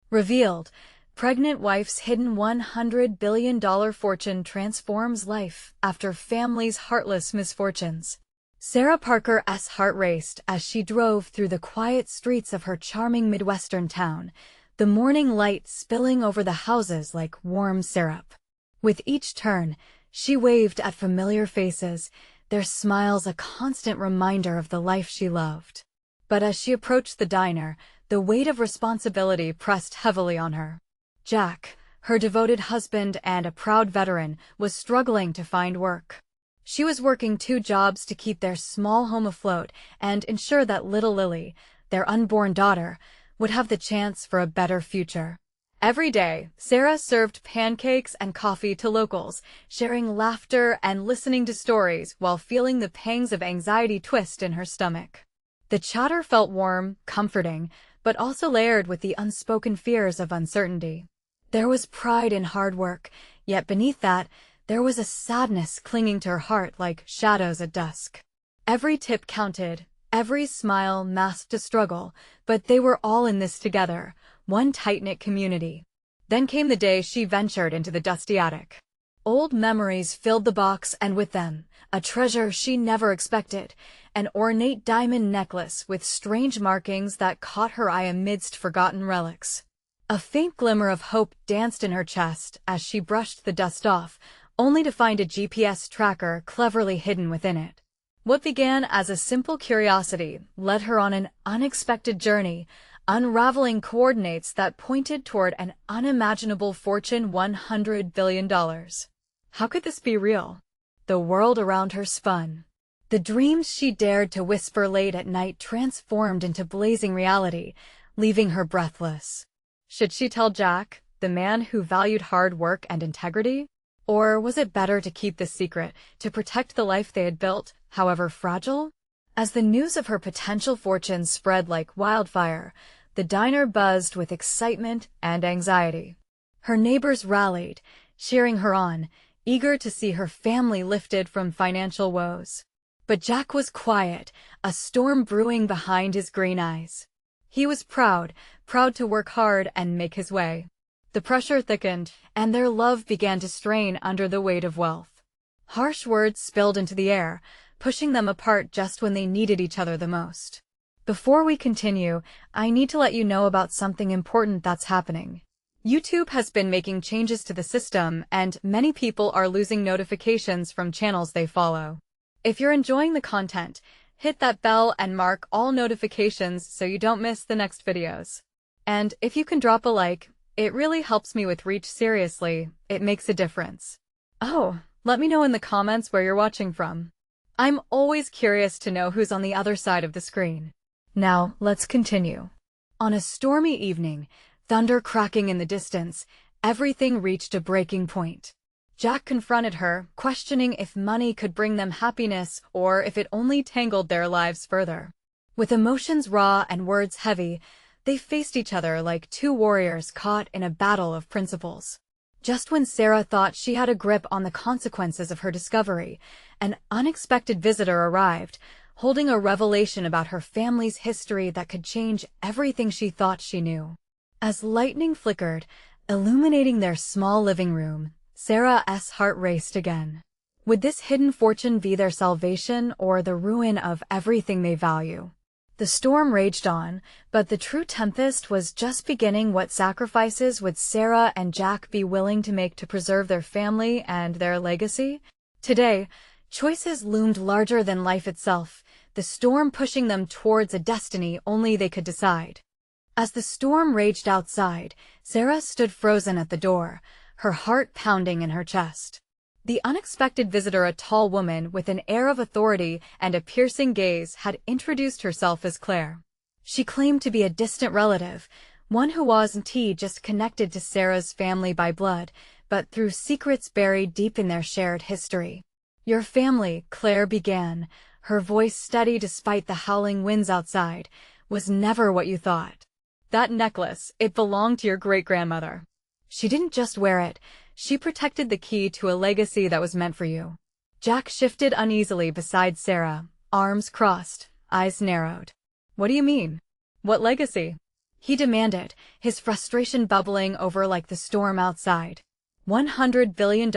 Revealed, pregnant wife's hidden $100 billion fortune transforms life after family's heartless misfortunes. Sarah Parker's heart raced as she drove through the quiet streets of her charming Midwestern town, the morning light spilling over the houses like warm syrup. With each turn, she waved at familiar faces, their smiles a constant reminder of the life she loved. But as she approached the diner, the weight of responsibility pressed heavily on her. Jack, her devoted husband and a proud veteran, was struggling to find work. She was working 2 jobs to keep their small home afloat and ensure that little Lily, their unborn daughter, would have the chance for a better future. Every day, Sarah served pancakes and coffee to locals, sharing laughter and listening to stories while feeling the pangs of anxiety twist in her stomach. The chatter felt warm, comforting, but also layered with the unspoken fears of uncertainty. There was pride in hard work, yet beneath that, there was a sadness clinging to her heart like shadows at dusk. Every tip counted, every smile masked a struggle, but they were all in this together, one tight-knit community. Then came the day she ventured into the dusty attic. Old memories filled the box, and with them, a treasure she never expected, an ornate diamond necklace with strange markings that caught her eye amidst forgotten relics. A faint glimmer of hope danced in her chest as she brushed the dust off, only to find a GPS tracker cleverly hidden within it. What began as a simple curiosity led her on an unexpected journey, unraveling coordinates that pointed toward an unimaginable fortune $100 billion. How could this be real? The world around her spun. The dreams she dared to whisper late at night transformed into blazing reality, leaving her breathless. Should she tell Jack, the man who valued hard work and integrity? Or was it better to keep the secret, to protect the life they had built, however fragile? As the news of her potential fortune spread like wildfire, the diner buzzed with excitement and anxiety. Her neighbors rallied, cheering her on, eager to see her family lifted from financial woes. But Jack was quiet, a storm brewing behind his green eyes. He was proud to work hard and make his way. The pressure thickened, and their love began to strain under the weight of wealth. Harsh words spilled into the air, pushing them apart just when they needed each other the most. Before we continue, I need to let you know about something important that's happening. YouTube has been making changes to the system, and many people are losing notifications from channels they follow. If you're enjoying the content, hit that bell and mark all notifications so you don't miss the next videos. And if you can drop a like, it really helps me with reach. Seriously, it makes a difference. Oh, let me know in the comments where you're watching from. I'm always curious to know who's on the other side of the screen. Now, let's continue. On a stormy evening, thunder cracking in the distance, everything reached a breaking point. Jack confronted her, questioning if money could bring them happiness or if it only tangled their lives further. With emotions raw and words heavy, they faced each other like 2 warriors caught in a battle of principles. Just when Sarah thought she had a grip on the consequences of her discovery, an unexpected visitor arrived, holding a revelation about her family's history that could change everything she thought she knew. As lightning flickered, illuminating their small living room, Sarah's heart raced again. Would this hidden fortune be their salvation or the ruin of everything they value? The storm raged on, but the true tempest was just beginning. What sacrifices would Sarah and Jack be willing to make to preserve their family and their legacy? Today, choices loomed larger than life itself, the storm pushing them towards a destiny only they could decide. As the storm raged outside, Sarah stood frozen at the door, her heart pounding in her chest. The unexpected visitor, a tall woman with an air of authority and a piercing gaze, had introduced herself as Claire. She claimed to be a distant relative, one who wasn't just connected to Sarah's family by blood, but through secrets buried deep in their shared history. "Your family," Claire began, her voice steady despite the howling winds outside, "was never what you thought. That necklace, it belonged to your great-grandmother. She didn't just wear it, she protected the key to a legacy that was meant for you." Jack shifted uneasily beside Sarah, arms crossed, eyes narrowed. "What do you mean? What legacy?" he demanded, his frustration bubbling over like the storm outside. $100 billion,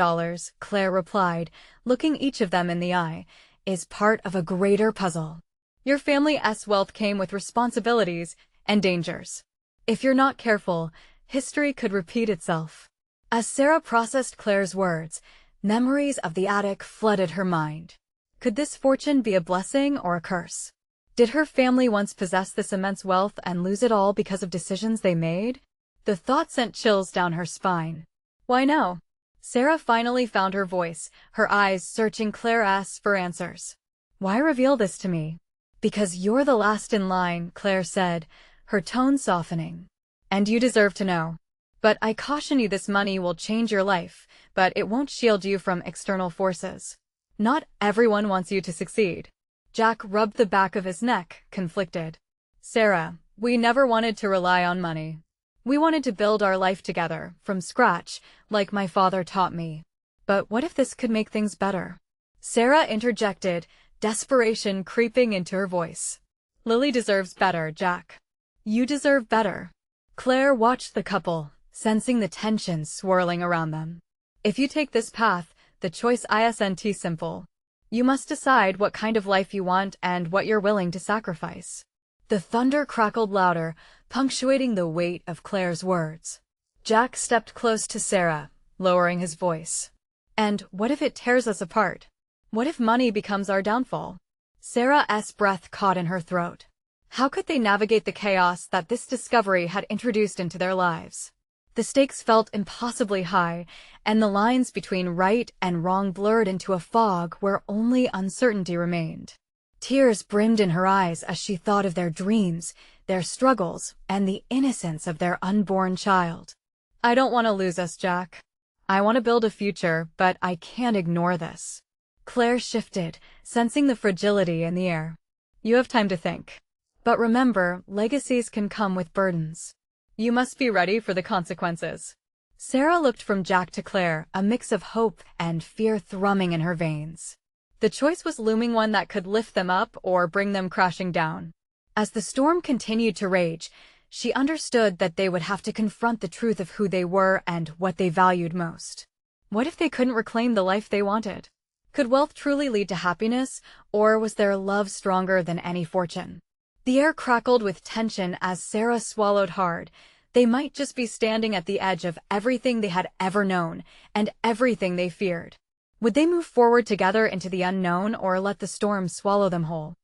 Claire replied, looking each of them in the eye, is part of a greater puzzle. Your family's wealth came with responsibilities and dangers. If you're not careful, history could repeat itself. As Sarah processed Claire's words, memories of the attic flooded her mind. Could this fortune be a blessing or a curse? Did her family once possess this immense wealth and lose it all because of decisions they made? The thought sent chills down her spine. Why no? Sarah finally found her voice, her eyes searching Claire's for answers. Why reveal this to me? Because you're the last in line, Claire said, her tone softening. And you deserve to know. But I caution you, this money will change your life, but it won't shield you from external forces. Not everyone wants you to succeed. Jack rubbed the back of his neck, conflicted. Sarah, we never wanted to rely on money. We wanted to build our life together, from scratch, like my father taught me. But what if this could make things better? Sarah interjected, desperation creeping into her voice. Lily deserves better, Jack. You deserve better. Claire watched the couple, sensing the tension swirling around them. If you take this path, the choice isn't simple. You must decide what kind of life you want and what you're willing to sacrifice. The thunder crackled louder, punctuating the weight of Claire's words. Jack stepped close to Sarah, lowering his voice. And what if it tears us apart? What if money becomes our downfall? Sarah's breath caught in her throat. How could they navigate the chaos that this discovery had introduced into their lives? The stakes felt impossibly high, and the lines between right and wrong blurred into a fog where only uncertainty remained. Tears brimmed in her eyes as she thought of their dreams, their struggles, and the innocence of their unborn child. I don't want to lose us, Jack. I want to build a future, but I can't ignore this. Claire shifted, sensing the fragility in the air. You have time to think. But remember, legacies can come with burdens. You must be ready for the consequences. Sarah looked from Jack to Claire, a mix of hope and fear thrumming in her veins. The choice was looming, one that could lift them up or bring them crashing down. As the storm continued to rage, she understood that they would have to confront the truth of who they were and what they valued most. What if they couldn't reclaim the life they wanted? Could wealth truly lead to happiness, or was their love stronger than any fortune? The air crackled with tension as Sarah swallowed hard. They might just be standing at the edge of everything they had ever known, and everything they feared. Would they move forward together into the unknown or let the storm swallow them whole?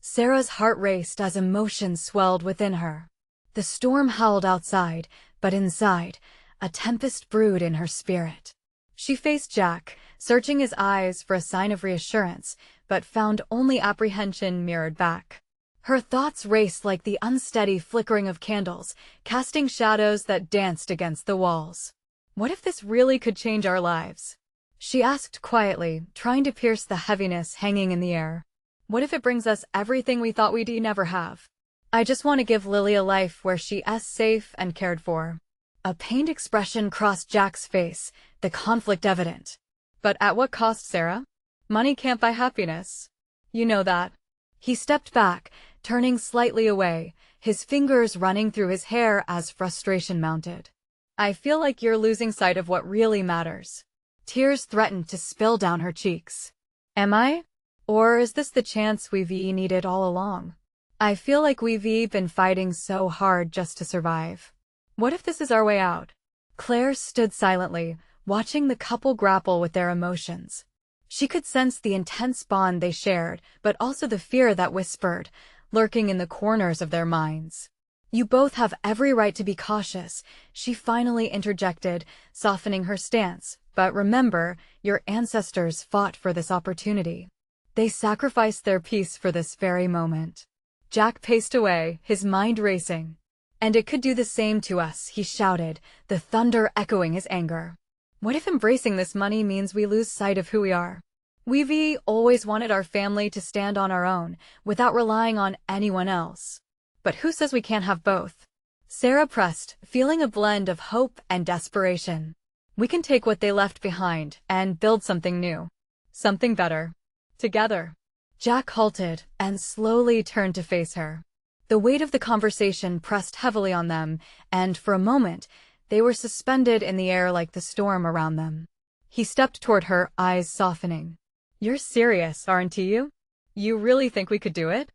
Sarah's heart raced as emotions swelled within her. The storm howled outside, but inside, a tempest brewed in her spirit. She faced Jack, searching his eyes for a sign of reassurance, but found only apprehension mirrored back. Her thoughts raced like the unsteady flickering of candles, casting shadows that danced against the walls. What if this really could change our lives? She asked quietly, trying to pierce the heaviness hanging in the air. What if it brings us everything we thought we'd never have? I just want to give Lily a life where she's safe and cared for. A pained expression crossed Jack's face, the conflict evident. But at what cost, Sarah? Money can't buy happiness. You know that. He stepped back, turning slightly away, his fingers running through his hair as frustration mounted. I feel like you're losing sight of what really matters. Tears threatened to spill down her cheeks. Am I? Or is this the chance we've needed all along? I feel like we've been fighting so hard just to survive. What if this is our way out? Claire stood silently, watching the couple grapple with their emotions. She could sense the intense bond they shared, but also the fear that whispered, lurking in the corners of their minds. You both have every right to be cautious, she finally interjected, softening her stance. But remember, your ancestors fought for this opportunity. They sacrificed their peace for this very moment. Jack paced away, his mind racing. And it could do the same to us, he shouted, the thunder echoing his anger. What if embracing this money means we lose sight of who we are? We've always wanted our family to stand on our own, without relying on anyone else. But who says we can't have both? Sarah pressed, feeling a blend of hope and desperation. We can take what they left behind and build something new. Something better. Together. Jack halted and slowly turned to face her. The weight of the conversation pressed heavily on them, and for a moment, they were suspended in the air like the storm around them. He stepped toward her, eyes softening. "You're serious, aren't you? You really think we could do it?"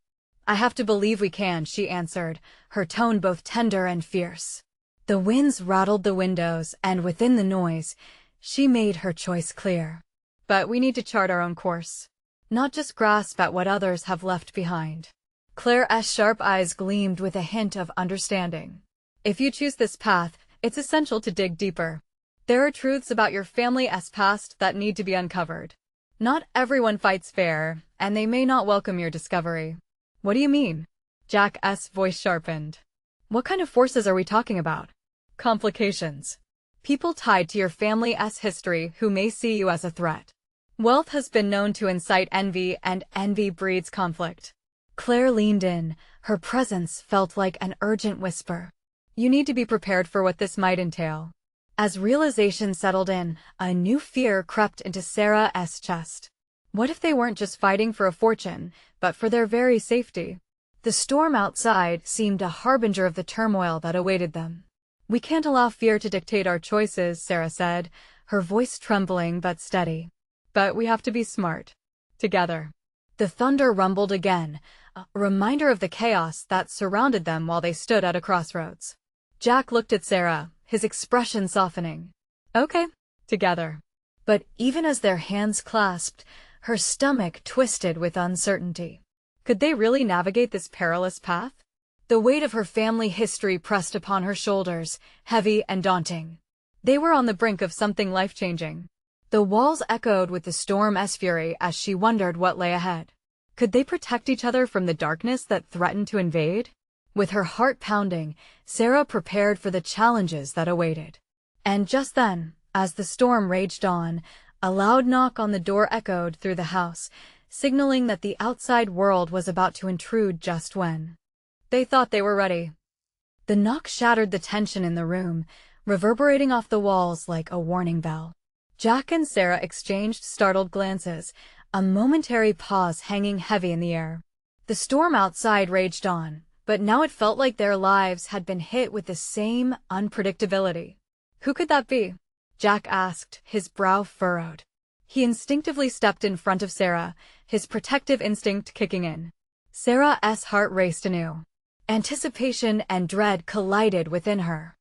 "I have to believe we can," she answered, her tone both tender and fierce. The winds rattled the windows, and within the noise, she made her choice clear. "But we need to chart our own course, not just grasp at what others have left behind." Claire's sharp eyes gleamed with a hint of understanding. "If you choose this path, it's essential to dig deeper. There are truths about your family's past that need to be uncovered. Not everyone fights fair, and they may not welcome your discovery." "What do you mean?" Jack's voice sharpened. "What kind of forces are we talking about?" "Complications. People tied to your family's history who may see you as a threat. Wealth has been known to incite envy, and envy breeds conflict." Claire leaned in. Her presence felt like an urgent whisper. "You need to be prepared for what this might entail." As realization settled in, a new fear crept into Sarah's chest. What if they weren't just fighting for a fortune, but for their very safety? The storm outside seemed a harbinger of the turmoil that awaited them. "We can't allow fear to dictate our choices," Sarah said, her voice trembling but steady. "But we have to be smart. Together." The thunder rumbled again, a reminder of the chaos that surrounded them while they stood at a crossroads. Jack looked at Sarah, his expression softening. "Okay, together." But even as their hands clasped, her stomach twisted with uncertainty. Could they really navigate this perilous path? The weight of her family history pressed upon her shoulders, heavy and daunting. They were on the brink of something life-changing. The walls echoed with the storm's fury as she wondered what lay ahead. Could they protect each other from the darkness that threatened to invade? With her heart pounding, Sarah prepared for the challenges that awaited. And just then, as the storm raged on, a loud knock on the door echoed through the house, signaling that the outside world was about to intrude just when they thought they were ready. The knock shattered the tension in the room, reverberating off the walls like a warning bell. Jack and Sarah exchanged startled glances, a momentary pause hanging heavy in the air. The storm outside raged on, but now it felt like their lives had been hit with the same unpredictability. "Who could that be?" Jack asked, his brow furrowed. He instinctively stepped in front of Sarah, his protective instinct kicking in. Sarah's heart raced anew. Anticipation and dread collided within her.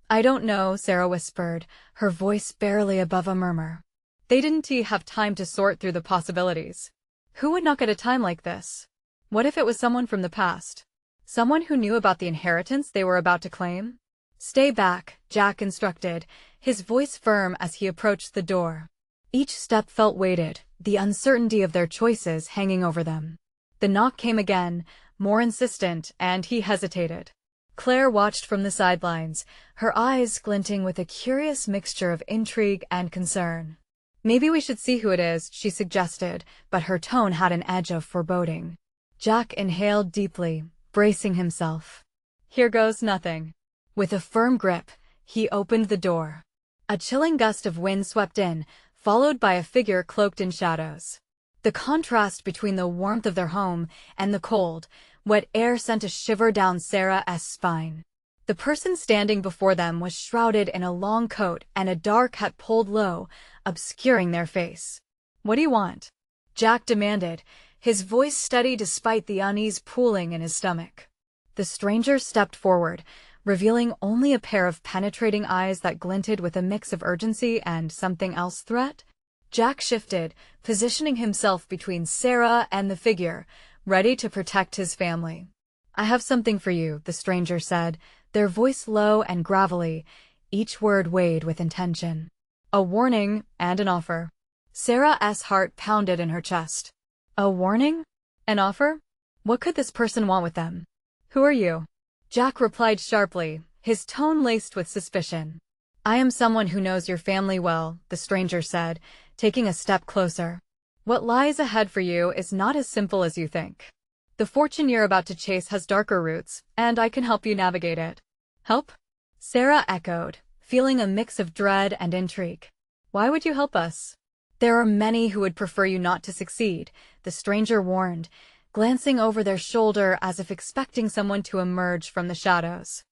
"I don't know," Sarah whispered, her voice barely above a murmur. They didn't have time to sort through the possibilities. Who would knock at a time like this? What if it was someone from the past? Someone who knew about the inheritance they were about to claim? "Stay back," Jack instructed, his voice firm as he approached the door. Each step felt weighted, the uncertainty of their choices hanging over them. The knock came again, more insistent, and he hesitated. Claire watched from the sidelines, her eyes glinting with a curious mixture of intrigue and concern. "Maybe we should see who it is," she suggested, but her tone had an edge of foreboding. Jack inhaled deeply, bracing himself. "Here goes nothing." With a firm grip, he opened the door. A chilling gust of wind swept in, followed by a figure cloaked in shadows. The contrast between the warmth of their home and the cold, wet air sent a shiver down Sarah's spine. The person standing before them was shrouded in a long coat and a dark hat pulled low, obscuring their face. "What do you want?" Jack demanded, his voice steady despite the unease pooling in his stomach. The stranger stepped forward, revealing only a pair of penetrating eyes that glinted with a mix of urgency and something else threat. Jack shifted, positioning himself between Sarah and the figure, ready to protect his family. "I have something for you," the stranger said, their voice low and gravelly, each word weighed with intention. "A warning and an offer." Sarah's heart pounded in her chest. A warning? An offer? What could this person want with them? "Who are you?" Jack replied sharply, his tone laced with suspicion. "I am someone who knows your family well," the stranger said, taking a step closer. "What lies ahead for you is not as simple as you think. The fortune you're about to chase has darker roots, and I can help you navigate it." "Help?" Sarah echoed, feeling a mix of dread and intrigue. "Why would you help us?" "There are many who would prefer you not to succeed," the stranger warned, glancing over their shoulder as if expecting someone to emerge from the shadows.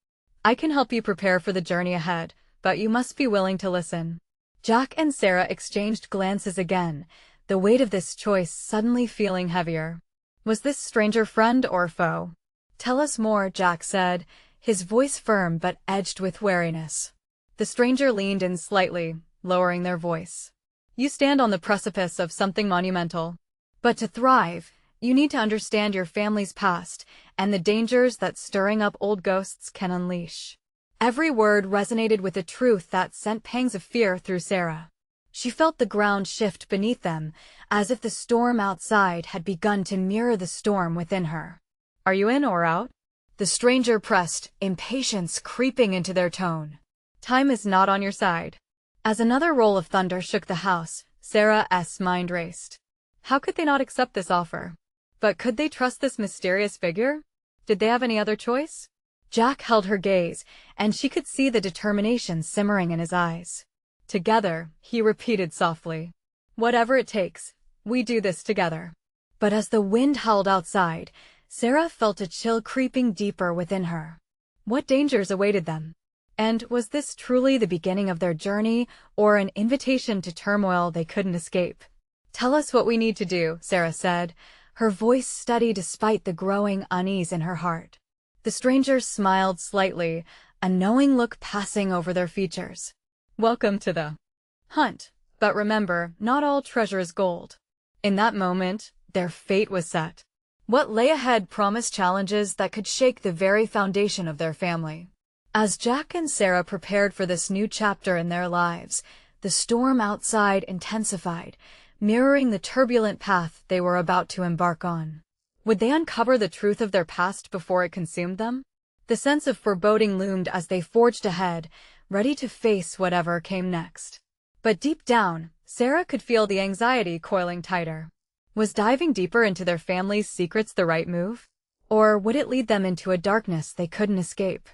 I can help you prepare for the journey ahead, but you must be willing to listen. Jack and Sarah exchanged glances again, the weight of this choice suddenly feeling heavier. Was this stranger friend or foe? Tell us more, Jack said, his voice firm but edged with wariness. The stranger leaned in slightly, lowering their voice. You stand on the precipice of something monumental. But to thrive, you need to understand your family's past and the dangers that stirring up old ghosts can unleash. Every word resonated with a truth that sent pangs of fear through Sarah. She felt the ground shift beneath them, as if the storm outside had begun to mirror the storm within her. Are you in or out? The stranger pressed, impatience creeping into their tone. Time is not on your side. As another roll of thunder shook the house, Sarah's mind raced. How could they not accept this offer? But could they trust this mysterious figure? Did they have any other choice? Jack held her gaze, and she could see the determination simmering in his eyes. Together, he repeated softly. Whatever it takes, we do this together. But as the wind howled outside, Sarah felt a chill creeping deeper within her. What dangers awaited them? And was this truly the beginning of their journey, or an invitation to turmoil they couldn't escape? Tell us what we need to do, Sarah said, her voice steady despite the growing unease in her heart. The stranger smiled slightly, a knowing look passing over their features. Welcome to the hunt, but remember, not all treasure is gold. In that moment, their fate was set. What lay ahead promised challenges that could shake the very foundation of their family. As Jack and Sarah prepared for this new chapter in their lives, the storm outside intensified, mirroring the turbulent path they were about to embark on. Would they uncover the truth of their past before it consumed them? The sense of foreboding loomed as they forged ahead, ready to face whatever came next. But deep down, Sarah could feel the anxiety coiling tighter. Was diving deeper into their family's secrets the right move? Or would it lead them into a darkness they couldn't escape?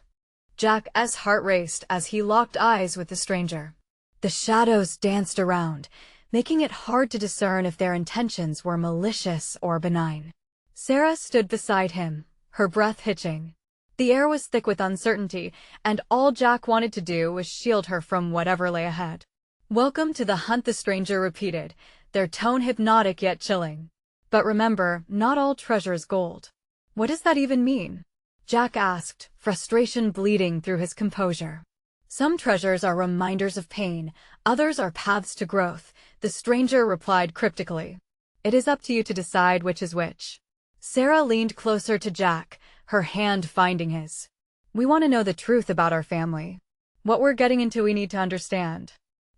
Jack's heart raced as he locked eyes with the stranger. The shadows danced around, making it hard to discern if their intentions were malicious or benign. Sarah stood beside him, her breath hitching. The air was thick with uncertainty, and all Jack wanted to do was shield her from whatever lay ahead. Welcome to the hunt, the stranger repeated, their tone hypnotic yet chilling. But remember, not all treasure is gold. What does that even mean? Jack asked, frustration bleeding through his composure. Some treasures are reminders of pain, others are paths to growth, the stranger replied cryptically. It is up to you to decide which is which. Sarah leaned closer to Jack, her hand finding his. We want to know the truth about our family. What we're getting into we need to understand.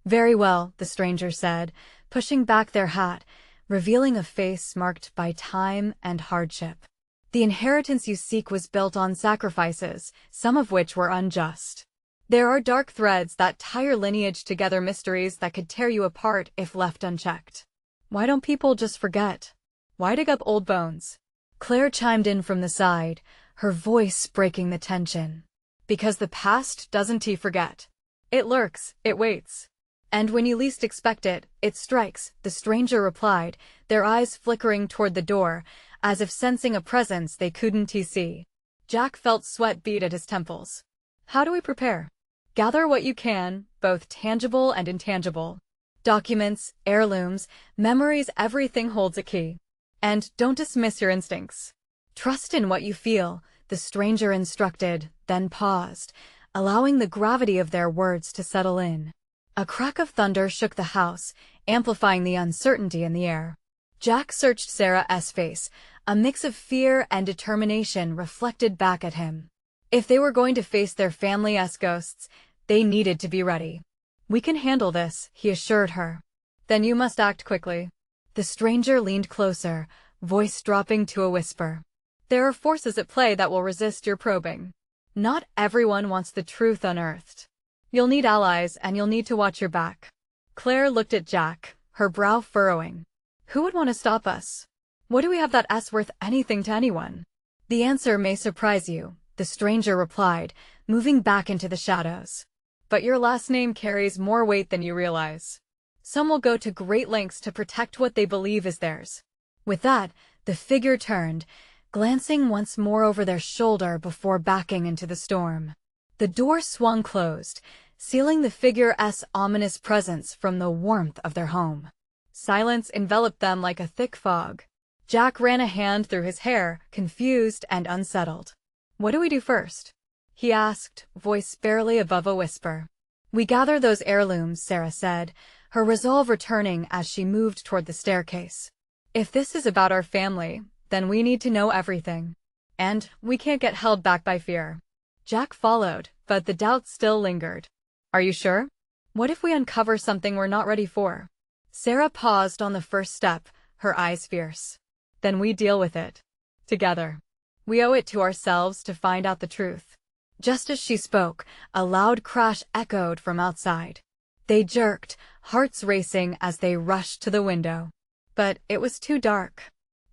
Very well, the stranger said, pushing back their hat, revealing a face marked by time and hardship. The inheritance you seek was built on sacrifices, some of which were unjust. There are dark threads that tie your lineage together, mysteries that could tear you apart if left unchecked. Why don't people just forget? Why dig up old bones? Claire chimed in from the side, her voice breaking the tension. Because the past doesn't forget. It lurks, it waits. And when you least expect it, it strikes, the stranger replied, their eyes flickering toward the door, as if sensing a presence they couldn't see. Jack felt sweat bead at his temples. How do we prepare? Gather what you can, both tangible and intangible. Documents, heirlooms, memories, everything holds a key. And don't dismiss your instincts. Trust in what you feel, the stranger instructed, then paused, allowing the gravity of their words to settle in. A crack of thunder shook the house, amplifying the uncertainty in the air. Jack searched Sarah's face, a mix of fear and determination reflected back at him. If they were going to face their family's ghosts, they needed to be ready. We can handle this, he assured her. Then you must act quickly. The stranger leaned closer, voice dropping to a whisper. There are forces at play that will resist your probing. Not everyone wants the truth unearthed. You'll need allies and you'll need to watch your back. Claire looked at Jack, her brow furrowing. Who would want to stop us? What do we have that's worth anything to anyone? The answer may surprise you, the stranger replied, moving back into the shadows. But your last name carries more weight than you realize. Some will go to great lengths to protect what they believe is theirs. With that, The figure turned, glancing once more over their shoulder before backing into the storm. The door swung closed, sealing the figure's ominous presence from the warmth of their home. Silence enveloped them like a thick fog. Jack ran a hand through his hair, confused and unsettled. "What do we do first?" he asked, voice barely above a whisper. "We gather those heirlooms," Sarah said, her resolve returning as she moved toward the staircase. "If this is about our family, then we need to know everything. And we can't get held back by fear." Jack followed, but the doubt still lingered. "Are you sure? What if we uncover something we're not ready for?" Sarah paused on the first step, her eyes fierce. "Then we deal with it. Together. We owe it to ourselves to find out the truth." Just as she spoke, a loud crash echoed from outside. They jerked, hearts racing as they rushed to the window. But it was too dark.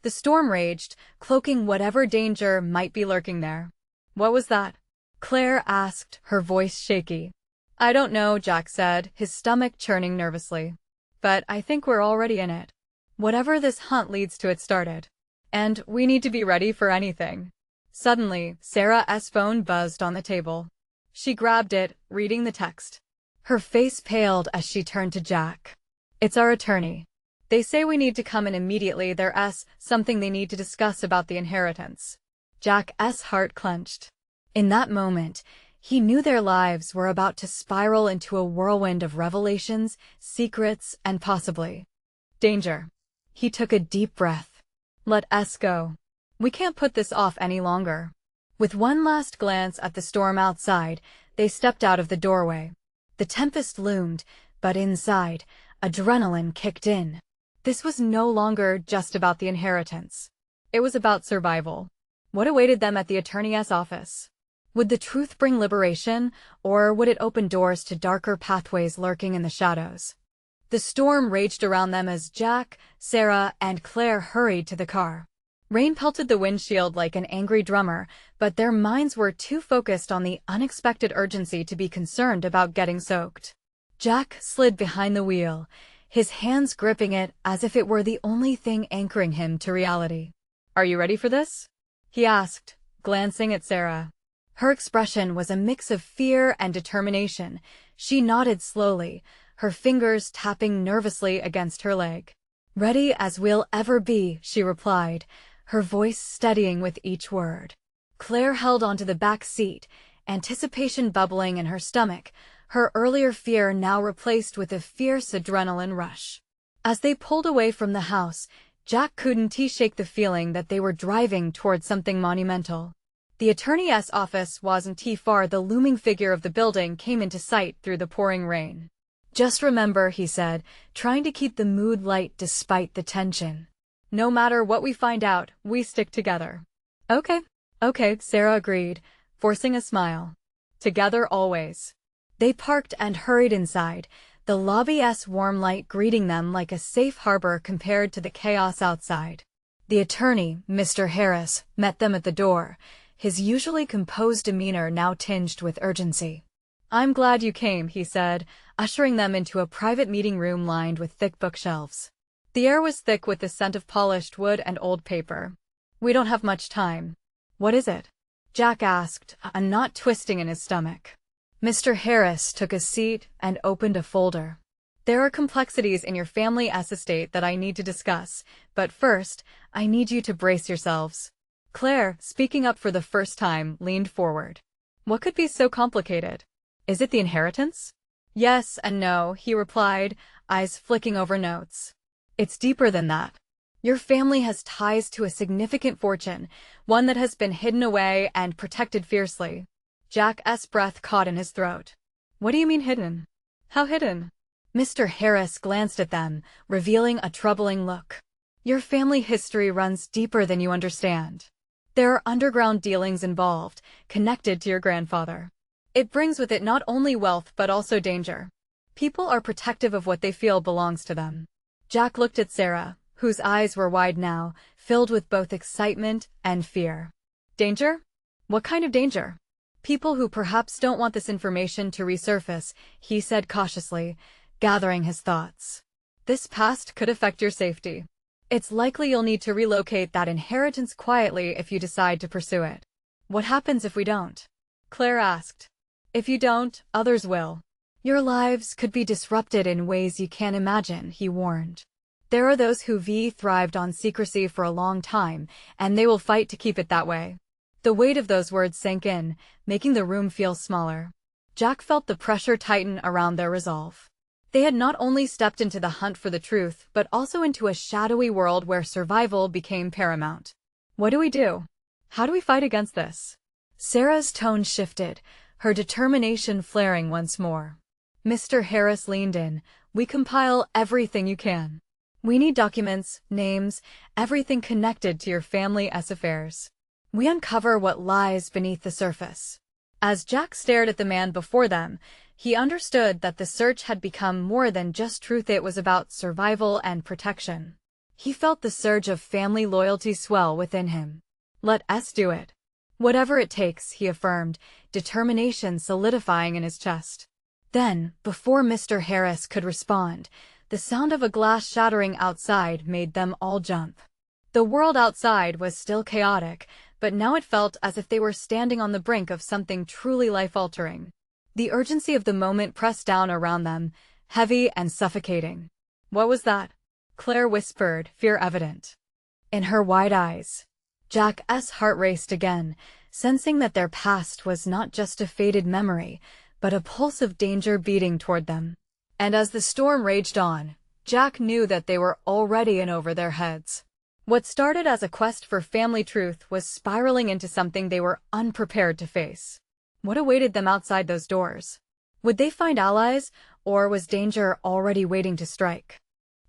The storm raged, cloaking whatever danger might be lurking there. "What was that?" Claire asked, her voice shaky. "I don't know," Jack said, his stomach churning nervously. "But I think we're already in it. Whatever this hunt leads to, it started. And we need to be ready for anything." Suddenly, Sarah's phone buzzed on the table. She grabbed it, reading the text. Her face paled as she turned to Jack. "It's our attorney. They say we need to come in immediately. There's something they need to discuss about the inheritance." Jack's heart clenched. In that moment, he knew their lives were about to spiral into a whirlwind of revelations, secrets, and possibly danger. He took a deep breath. "Let us go. We can't put this off any longer." With one last glance at the storm outside, they stepped out of the doorway. The tempest loomed, but inside, adrenaline kicked in. This was no longer just about the inheritance. It was about survival. What awaited them at the attorney's office? Would the truth bring liberation, or would it open doors to darker pathways lurking in the shadows? The storm raged around them as Jack, Sarah, and Claire hurried to the car. Rain pelted the windshield like an angry drummer, but their minds were too focused on the unexpected urgency to be concerned about getting soaked. Jack slid behind the wheel, his hands gripping it as if it were the only thing anchoring him to reality. "Are you ready for this?" he asked, glancing at Sarah. Her expression was a mix of fear and determination. She nodded slowly, her fingers tapping nervously against her leg. "Ready as we'll ever be," she replied, her voice steadying with each word. Claire held onto the back seat, anticipation bubbling in her stomach, her earlier fear now replaced with a fierce adrenaline rush. As they pulled away from the house, Jack couldn't shake the feeling that they were driving towards something monumental. The attorney's office wasn't too far. The looming figure of the building came into sight through the pouring rain. "Just remember," he said, trying to keep the mood light despite the tension. "No matter what we find out, we stick together." Okay, Sarah agreed, forcing a smile. "Together always." They parked and hurried inside, the lobby's warm light greeting them like a safe harbor compared to the chaos outside. The attorney, Mr. Harris, met them at the door, his usually composed demeanor now tinged with urgency. "I'm glad you came," he said, ushering them into a private meeting room lined with thick bookshelves. The air was thick with the scent of polished wood and old paper. "We don't have much time." "What is it?" Jack asked, a knot twisting in his stomach. Mr. Harris took a seat and opened a folder. "There are complexities in your family's estate that I need to discuss, but first, I need you to brace yourselves." Claire, speaking up for the first time, leaned forward. "What could be so complicated? Is it the inheritance?" "Yes and no," he replied, eyes flicking over notes. "It's deeper than that. Your family has ties to a significant fortune, one that has been hidden away and protected fiercely." Jack's breath caught in his throat. "What do you mean hidden? How hidden?" Mr. Harris glanced at them, revealing a troubling look. "Your family history runs deeper than you understand. There are underground dealings involved, connected to your grandfather. It brings with it not only wealth but also danger. People are protective of what they feel belongs to them." Jack looked at Sarah, whose eyes were wide now, filled with both excitement and fear. "Danger? What kind of danger?" "People who perhaps don't want this information to resurface," he said cautiously, gathering his thoughts. "This past could affect your safety." It's likely you'll need to relocate that inheritance quietly if you decide to pursue it. What happens if we don't? Claire asked. If you don't, others will. Your lives could be disrupted in ways you can't imagine, he warned. There are those who thrived on secrecy for a long time, and they will fight to keep it that way. The weight of those words sank in, making the room feel smaller. Jack felt the pressure tighten around their resolve. They had not only stepped into the hunt for the truth, but also into a shadowy world where survival became paramount. What do we do? How do we fight against this? Sarah's tone shifted, her determination flaring once more. Mr. Harris leaned in. We compile everything you can. We need documents, names, everything connected to your family's affairs. We uncover what lies beneath the surface. As Jack stared at the man before them, he understood that the search had become more than just truth. It was about survival and protection. He felt the surge of family loyalty swell within him. Let us do it. Whatever it takes, he affirmed, determination solidifying in his chest. Then, before Mr. Harris could respond, the sound of a glass shattering outside made them all jump. The world outside was still chaotic, but now it felt as if they were standing on the brink of something truly life-altering. The urgency of the moment pressed down around them, heavy and suffocating. What was that? Claire whispered, fear evident in her wide eyes. Jack's heart raced again, sensing that their past was not just a faded memory, but a pulse of danger beating toward them. And as the storm raged on, Jack knew that they were already in over their heads. What started as a quest for family truth was spiraling into something they were unprepared to face. What awaited them outside those doors? Would they find allies, or was danger already waiting to strike?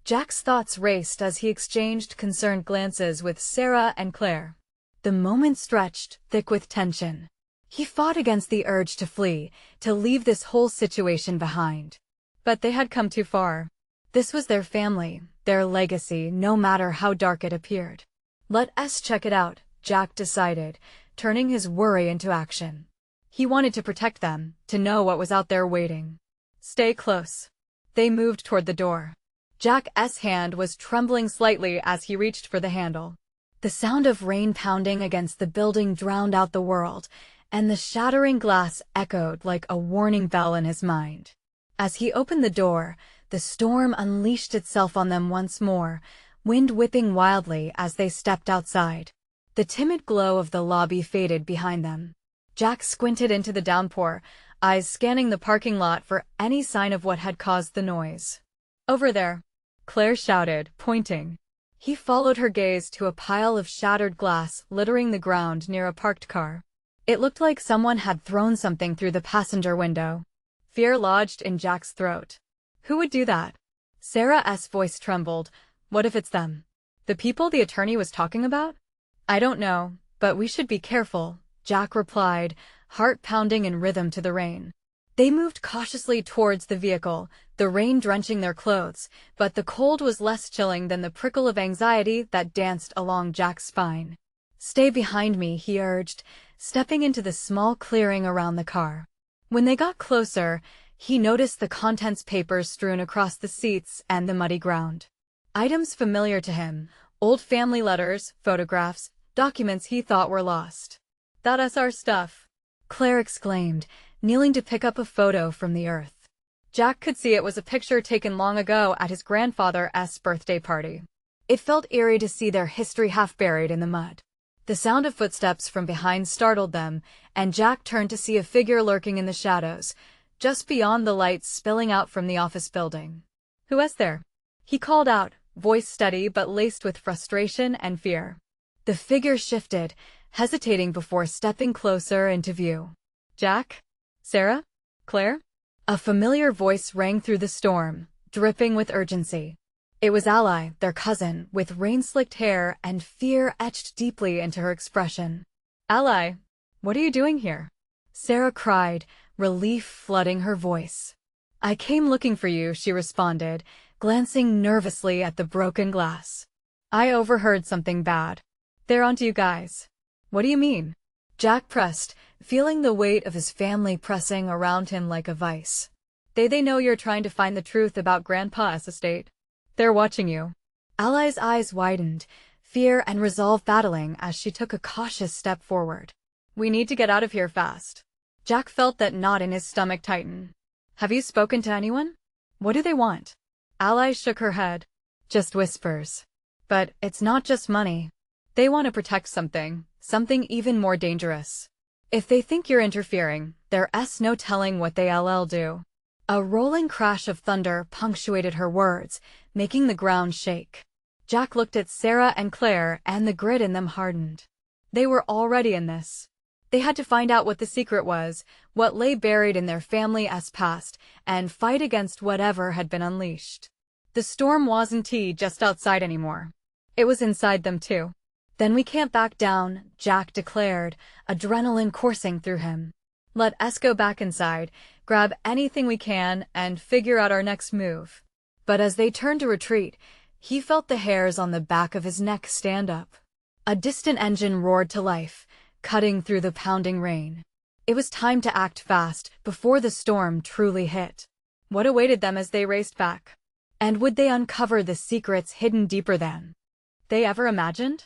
Jack's thoughts raced as he exchanged concerned glances with Sarah and Claire. The moment stretched, thick with tension. He fought against the urge to flee, to leave this whole situation behind. But they had come too far. This was their family, their legacy, no matter how dark it appeared. Let us check it out, Jack decided, turning his worry into action. He wanted to protect them, to know what was out there waiting. Stay close. They moved toward the door. Jack's hand was trembling slightly as he reached for the handle. The sound of rain pounding against the building drowned out the world, and the shattering glass echoed like a warning bell in his mind. As he opened the door, the storm unleashed itself on them once more, wind whipping wildly as they stepped outside. The timid glow of the lobby faded behind them. Jack squinted into the downpour, eyes scanning the parking lot for any sign of what had caused the noise. Over there, Claire shouted, pointing. He followed her gaze to a pile of shattered glass littering the ground near a parked car. It looked like someone had thrown something through the passenger window. Fear lodged in Jack's throat. Who would do that? Sarah's voice trembled. What if it's them? The people the attorney was talking about? I don't know, but we should be careful, Jack replied, heart pounding in rhythm to the rain. They moved cautiously towards the vehicle, the rain drenching their clothes, but the cold was less chilling than the prickle of anxiety that danced along Jack's spine. Stay behind me, he urged, stepping into the small clearing around the car. When they got closer, he noticed the contents papers strewn across the seats and the muddy ground. Items familiar to him, old family letters, photographs, documents he thought were lost. That's our stuff, Claire exclaimed, kneeling to pick up a photo from the earth. Jack could see it was a picture taken long ago at his grandfather's birthday party. It felt eerie to see their history half buried in the mud. The sound of footsteps from behind startled them, and Jack turned to see a figure lurking in the shadows, just beyond the lights spilling out from the office building. Who is there? He called out, voice steady but laced with frustration and fear. The figure shifted, hesitating before stepping closer into view. Jack? Sarah? Claire? A familiar voice rang through the storm, dripping with urgency. It was Ally, their cousin, with rain-slicked hair and fear etched deeply into her expression. Ally, what are you doing here? Sarah cried, relief flooding her voice. I came looking for you, she responded, glancing nervously at the broken glass. I overheard something bad. They're onto you guys. What do you mean? Jack pressed, feeling the weight of his family pressing around him like a vice. They know you're trying to find the truth about Grandpa's estate. They're watching you. Ally's eyes widened, fear and resolve battling as she took a cautious step forward. We need to get out of here fast. Jack felt that knot in his stomach tighten. Have you spoken to anyone? What do they want? Ally shook her head. Just whispers. But it's not just money. They want to protect something even more dangerous. If they think you're interfering, there's no telling what they'll do. A rolling crash of thunder punctuated her words, making the ground shake. Jack looked at Sarah and Claire, and the grit in them hardened. They were already in this. They had to find out what the secret was, what lay buried in their family's past, and fight against whatever had been unleashed. The storm wasn't just outside anymore. It was inside them too. Then we can't back down, Jack declared, adrenaline coursing through him. Let's go back inside, grab anything we can, and figure out our next move. But as they turned to retreat, he felt the hairs on the back of his neck stand up. A distant engine roared to life, cutting through the pounding rain. It was time to act fast before the storm truly hit. What awaited them as they raced back? And would they uncover the secrets hidden deeper than they ever imagined?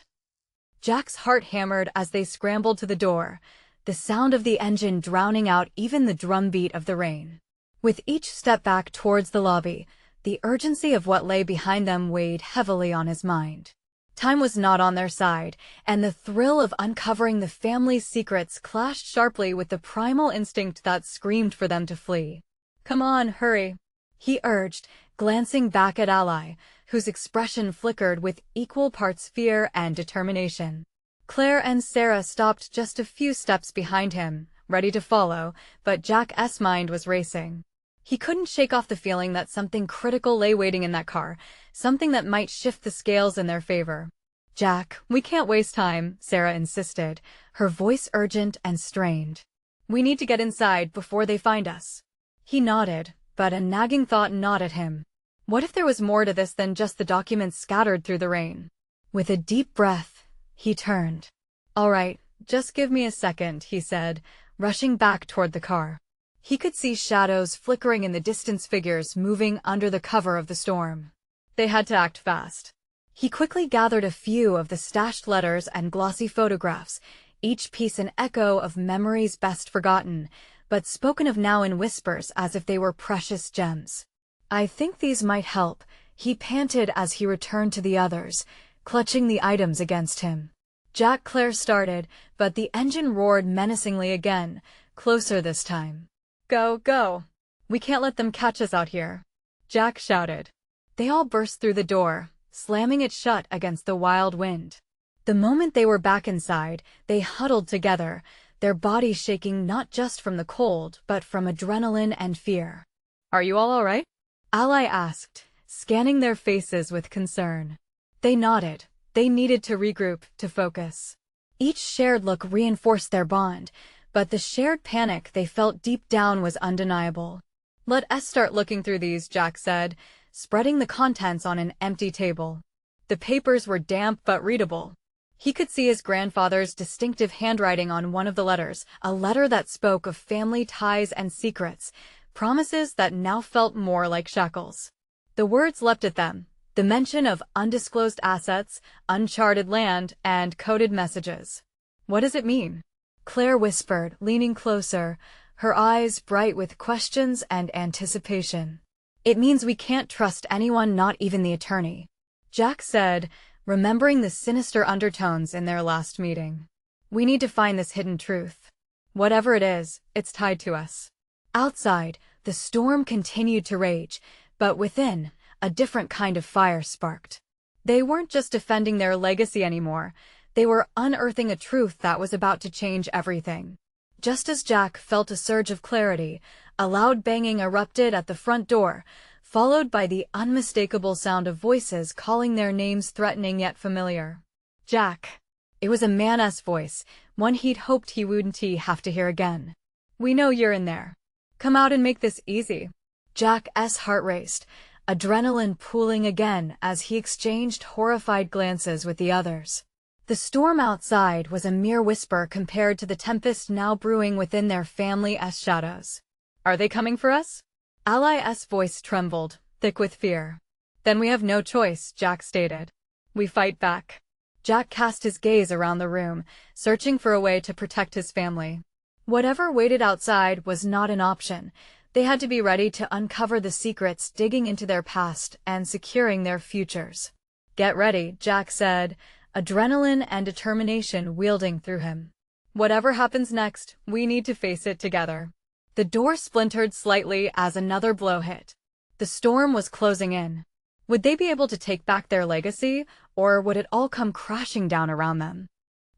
Jack's heart hammered as they scrambled to the door, the sound of the engine drowning out even the drumbeat of the rain. With each step back towards the lobby, the urgency of what lay behind them weighed heavily on his mind. Time was not on their side, and the thrill of uncovering the family's secrets clashed sharply with the primal instinct that screamed for them to flee. Come on, hurry, he urged, glancing back at Ally, whose expression flickered with equal parts fear and determination. Claire and Sarah stopped just a few steps behind him, ready to follow, but Jack's mind was racing. He couldn't shake off the feeling that something critical lay waiting in that car, something that might shift the scales in their favor. Jack, we can't waste time, Sarah insisted, her voice urgent and strained. We need to get inside before they find us. He nodded, but a nagging thought gnawed at him. What if there was more to this than just the documents scattered through the rain? With a deep breath, he turned. All right, just give me a second, he said, rushing back toward the car. He could see shadows flickering in the distance, figures moving under the cover of the storm. They had to act fast. He quickly gathered a few of the stashed letters and glossy photographs, each piece an echo of memories best forgotten, but spoken of now in whispers as if they were precious gems. I think these might help, he panted as he returned to the others, clutching the items against him. Claire started, but the engine roared menacingly again, closer this time. Go, go. We can't let them catch us out here, Jack shouted. They all burst through the door, slamming it shut against the wild wind. The moment they were back inside, they huddled together, their bodies shaking not just from the cold but from adrenaline and fear. Are you all right? Ally asked, scanning their faces with concern. They nodded. They needed to regroup, to focus. Each shared look reinforced their bond, but the shared panic they felt deep down was undeniable. Let's start looking through these, Jack said, spreading the contents on an empty table. The papers were damp but readable. He could see his grandfather's distinctive handwriting on one of the letters, a letter that spoke of family ties and secrets, promises that now felt more like shackles. The words leapt at them, the mention of undisclosed assets, uncharted land, and coded messages. What does it mean? Claire whispered, leaning closer, her eyes bright with questions and anticipation. It means we can't trust anyone, not even the attorney, Jack said, remembering the sinister undertones in their last meeting. We need to find this hidden truth. Whatever it is, it's tied to us. Outside, the storm continued to rage, but within, a different kind of fire sparked. They weren't just defending their legacy anymore. They were unearthing a truth that was about to change everything. Just as Jack felt a surge of clarity, a loud banging erupted at the front door, followed by the unmistakable sound of voices calling their names, threatening yet familiar. Jack. It was a man's voice, one he'd hoped he wouldn't have to hear again. We know you're in there. Come out and make this easy. Jack's heart raced, adrenaline pooling again as he exchanged horrified glances with the others. The storm outside was a mere whisper compared to the tempest now brewing within their family's shadows. Are they coming for us? Ally's voice trembled, thick with fear. Then we have no choice, Jack stated. We fight back. Jack cast his gaze around the room, searching for a way to protect his family. Whatever waited outside was not an option. They had to be ready to uncover the secrets digging into their past and securing their futures. Get ready, Jack said, adrenaline and determination wielding through him. Whatever happens next, we need to face it together. The door splintered slightly as another blow hit. The storm was closing in. Would they be able to take back their legacy, or would it all come crashing down around them?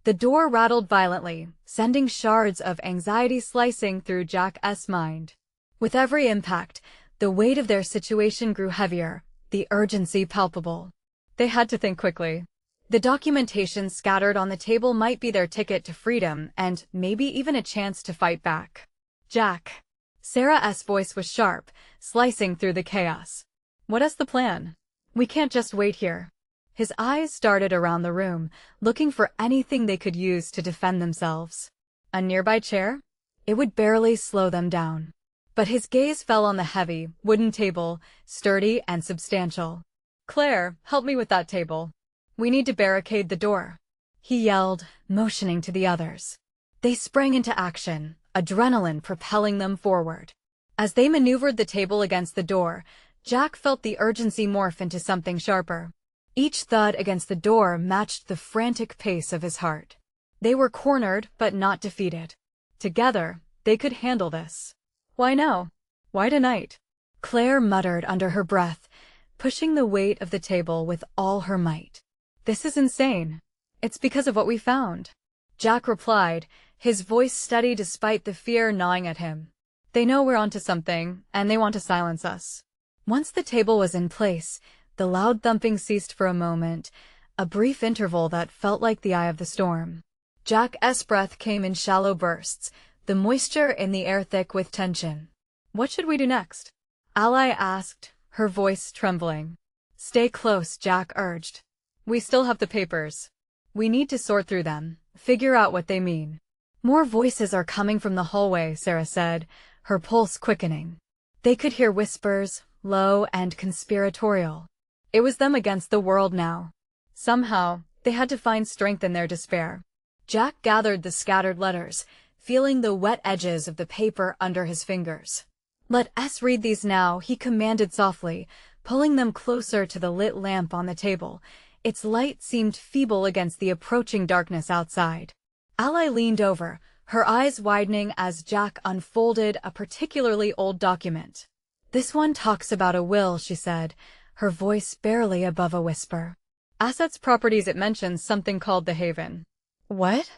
The door rattled violently, sending shards of anxiety slicing through Jack's mind. With every impact, the weight of their situation grew heavier, the urgency palpable. They had to think quickly. The documentation scattered on the table might be their ticket to freedom and maybe even a chance to fight back. Jack. Sarah's voice was sharp, slicing through the chaos. What is the plan? We can't just wait here. His eyes darted around the room, looking for anything they could use to defend themselves. A nearby chair? It would barely slow them down. But his gaze fell on the heavy, wooden table, sturdy and substantial. Claire, help me with that table. We need to barricade the door. He yelled, motioning to the others. They sprang into action, adrenaline propelling them forward. As they maneuvered the table against the door, Jack felt the urgency morph into something sharper. Each thud against the door matched the frantic pace of his heart. They were cornered, but not defeated. Together, they could handle this. Why now? Why tonight? Claire muttered under her breath, pushing the weight of the table with all her might. This is insane. It's because of what we found. Jack replied, his voice steady despite the fear gnawing at him. They know we're onto something, and they want to silence us. Once the table was in place, the loud thumping ceased for a moment, a brief interval that felt like the eye of the storm. Jack's breath came in shallow bursts, the moisture in the air thick with tension. What should we do next? Ally asked, her voice trembling. Stay close, Jack urged. We still have the papers. We need to sort through them, figure out what they mean. More voices are coming from the hallway, Sarah said, her pulse quickening. They could hear whispers, low and conspiratorial. It was them against the world now. Somehow, they had to find strength in their despair. Jack gathered the scattered letters, feeling the wet edges of the paper under his fingers. Let us read these now, he commanded softly, pulling them closer to the lit lamp on the table. Its light seemed feeble against the approaching darkness outside. Ally leaned over, her eyes widening as Jack unfolded a particularly old document. This one talks about a will, she said, her voice barely above a whisper. Assets properties, it mentions something called the Haven. What?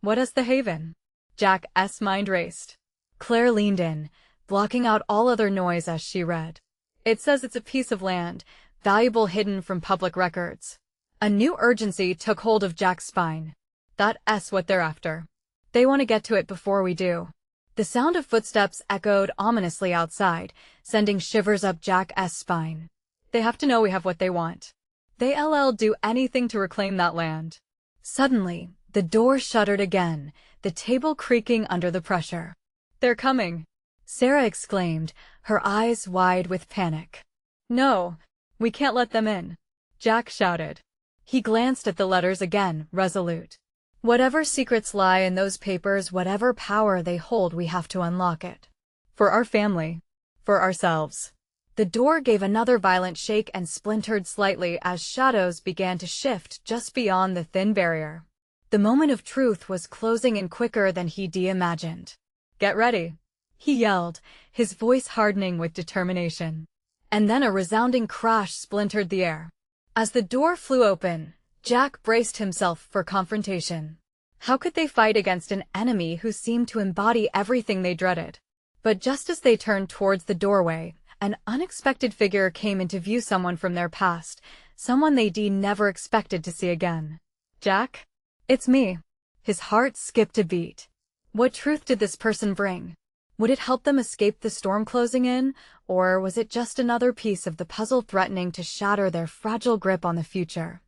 What is the Haven? Jack's mind raced. Claire leaned in, blocking out all other noise as she read. It says it's a piece of land, valuable hidden from public records. A new urgency took hold of Jack's spine. That's what they're after. They want to get to it before we do. The sound of footsteps echoed ominously outside, sending shivers up Jack's spine. They have to know we have what they want. They'll do anything to reclaim that land. Suddenly, the door shuddered again, the table creaking under the pressure. They're coming, Sarah exclaimed, her eyes wide with panic. No, we can't let them in, Jack shouted. He glanced at the letters again, resolute. Whatever secrets lie in those papers, whatever power they hold, we have to unlock it. For our family. For ourselves. The door gave another violent shake and splintered slightly as shadows began to shift just beyond the thin barrier. The moment of truth was closing in quicker than he'd imagined. Get ready, he yelled, his voice hardening with determination. And then a resounding crash splintered the air. As the door flew open, Jack braced himself for confrontation. How could they fight against an enemy who seemed to embody everything they dreaded? But just as they turned towards the doorway, an unexpected figure came into view, someone from their past, someone they'd never expected to see again. Jack? It's me. His heart skipped a beat. What truth did this person bring? Would it help them escape the storm closing in, or was it just another piece of the puzzle threatening to shatter their fragile grip on the future?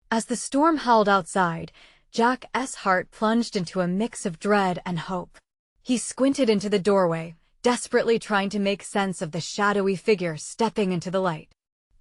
As the storm howled outside, Jack's heart plunged into a mix of dread and hope. He squinted into the doorway, desperately trying to make sense of the shadowy figure stepping into the light.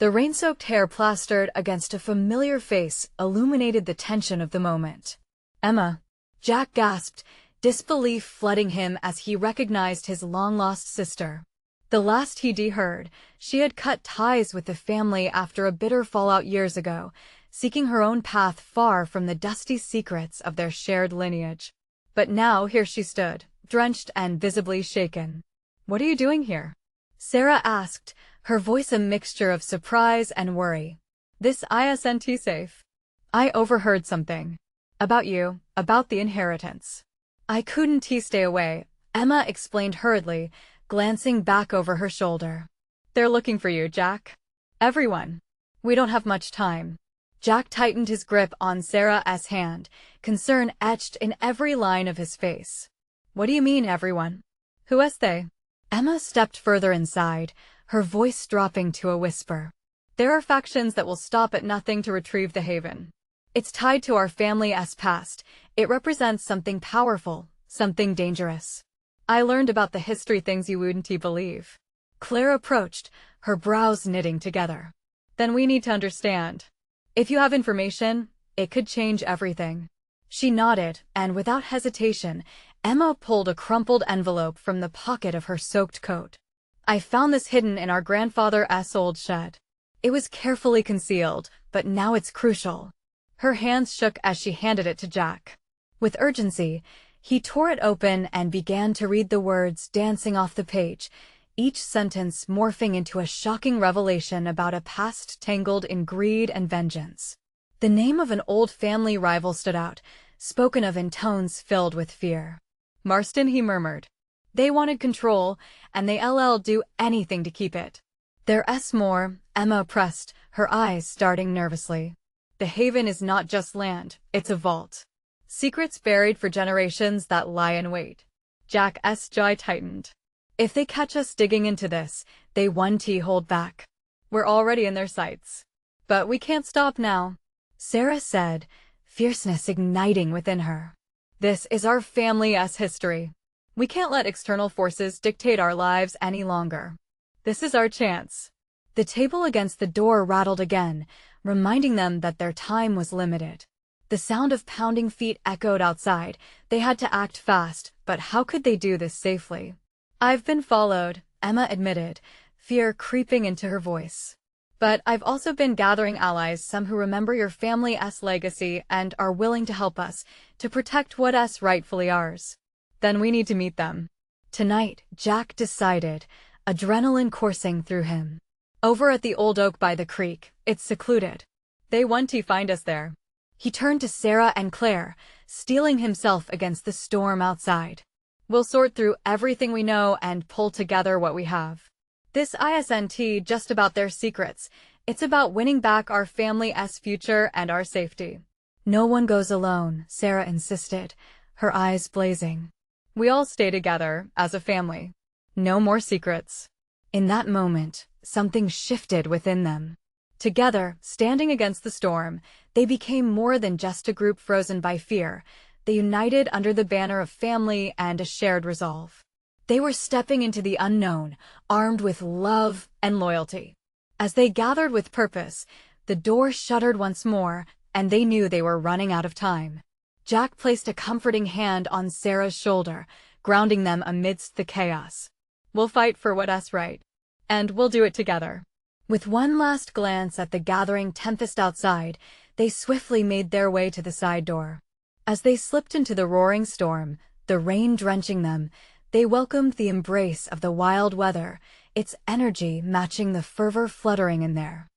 The rain-soaked hair plastered against a familiar face illuminated the tension of the moment. "Emma," Jack gasped, disbelief flooding him as he recognized his long-lost sister. The last he'd heard, she had cut ties with the family after a bitter fallout years ago, seeking her own path far from the dusty secrets of their shared lineage. But now here she stood, drenched and visibly shaken. "What are you doing here?" Sarah asked, her voice a mixture of surprise and worry. "This isn't safe. I overheard something. About you, about the inheritance." "I couldn't stay away," Emma explained hurriedly, glancing back over her shoulder. "They're looking for you, Jack. Everyone. We don't have much time." Jack tightened his grip on Sarah's hand, concern etched in every line of his face. "What do you mean, everyone? Who is they?" Emma stepped further inside, her voice dropping to a whisper. "There are factions that will stop at nothing to retrieve the haven. It's tied to our family's past. It represents something powerful, something dangerous. I learned about the history things you wouldn't believe." Claire approached, her brows knitting together. "Then we need to understand. If you have information, it could change everything." She nodded, and without hesitation, Emma pulled a crumpled envelope from the pocket of her soaked coat. "I found this hidden in our grandfather's old shed. It was carefully concealed, but now it's crucial." Her hands shook as she handed it to Jack. With urgency, he tore it open and began to read the words dancing off the page, each sentence morphing into a shocking revelation about a past tangled in greed and vengeance. The name of an old family rival stood out, spoken of in tones filled with fear. "Marston," he murmured. "They wanted control, and they'll do anything to keep it." "There's more," Emma pressed, her eyes starting nervously. "The haven is not just land, it's a vault. Secrets buried for generations that lie in wait." Jack's jaw tightened. "If they catch us digging into this, they won't hold back. We're already in their sights. But we can't stop now," Sarah said, fierceness igniting within her. "This is our family's history. We can't let external forces dictate our lives any longer. This is our chance." The table against the door rattled again, reminding them that their time was limited. The sound of pounding feet echoed outside. They had to act fast, but how could they do this safely? "I've been followed," Emma admitted, fear creeping into her voice. "But I've also been gathering allies, some who remember your family's legacy and are willing to help us, to protect what's rightfully ours." "Then we need to meet them." Tonight, Jack decided, adrenaline coursing through him. "Over at the old oak by the creek, it's secluded. They won't find us there." He turned to Sarah and Claire, steeling himself against the storm outside. "We'll sort through everything we know and pull together what we have. This isn't just about their secrets, it's about winning back our family's future and our safety." "No one goes alone," Sarah insisted, her eyes blazing. "We all stay together, as a family. No more secrets." In that moment, something shifted within them. Together, standing against the storm, they became more than just a group frozen by fear. They united under the banner of family and a shared resolve. They were stepping into the unknown, armed with love and loyalty. As they gathered with purpose, the door shuddered once more, and they knew they were running out of time. Jack placed a comforting hand on Sarah's shoulder, grounding them amidst the chaos. "We'll fight for what's right. And we'll do it together." With one last glance at the gathering tempest outside, they swiftly made their way to the side door. As they slipped into the roaring storm, the rain drenching them, they welcomed the embrace of the wild weather, its energy matching the fervor fluttering in their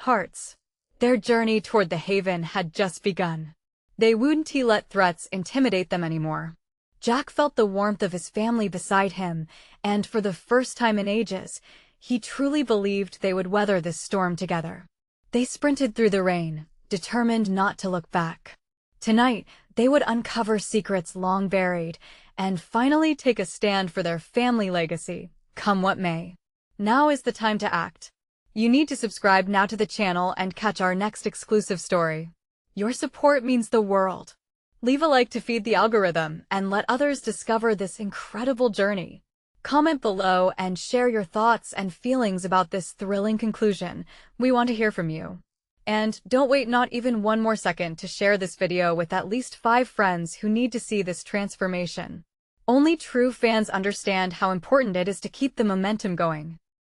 hearts. Their journey toward the haven had just begun. They wouldn't let threats intimidate them anymore. Jack felt the warmth of his family beside him, and for the first time in ages, he truly believed they would weather this storm together. They sprinted through the rain, determined not to look back. Tonight, they would uncover secrets long buried, and finally take a stand for their family legacy, come what may. Now is the time to act. You need to subscribe now to the channel and catch our next exclusive story. Your support means the world. Leave a like to feed the algorithm and let others discover this incredible journey. Comment below and share your thoughts and feelings about this thrilling conclusion. We want to hear from you. And don't wait not even one more second to share this video with at least 5 friends who need to see this transformation. Only true fans understand how important it is to keep the momentum going.